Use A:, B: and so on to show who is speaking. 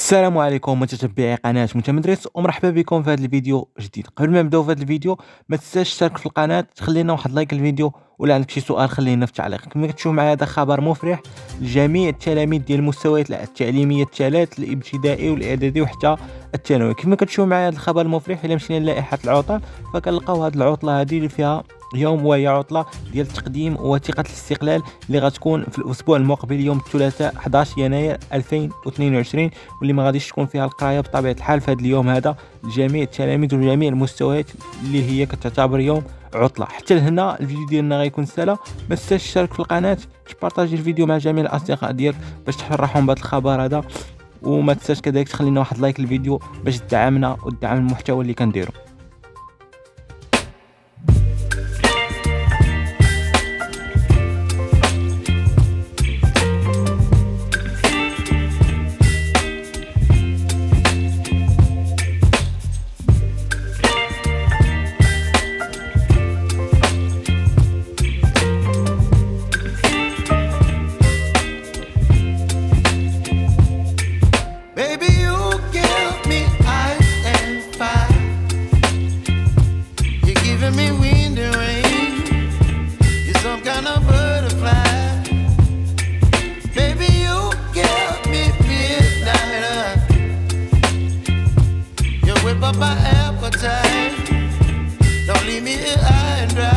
A: السلام عليكم متتبعي قناة متمدرس، ومرحبا بكم في هذا الفيديو جديد. قبل ما نبداو في هذا الفيديو ما تنساش تشترك في القناة، تخلينا واحد لايك الفيديو، ولا عندك شي سؤال خلينا في التعليق. كما كتشوف معايا هذا خبر مفرح لجميع التلاميذ ديال المستويات التعليمية الثلاث، الابتدائي والاعدادي وحتى الثانوي. كما كتشوف معايا هذا الخبر المفرح، الا مشينا للائحة العطل فكنلقاو هذه العطلة هذه اللي فيها يوم، وهي عطلة ديال تقديم وثيقة الاستقلال اللي غتكون في الأسبوع المقبل يوم الثلاثاء 11 يناير 2022، واللي ما غاديش تكون فيها القرايه بطبيعه الحال في هذا اليوم هذا لجميع التلاميذ وجميع المستويات اللي هي كتعتبر يوم عطله. حتى لهنا الفيديو ديالنا غيكون سهله. ما تنساش تشترك في القناه، تبارطاجي الفيديو مع جميع الاصدقاء ديالك باش تفرحهم بهذا الخبر هذا، وما تنساش كذلك تخلينا واحد لايك الفيديو باش تدعمنا وتدعم المحتوى اللي كنديرو.
B: Me wind and rain, you're some kind of butterfly. Baby, you give me midnight. You whip up my appetite. Don't leave me here high and dry.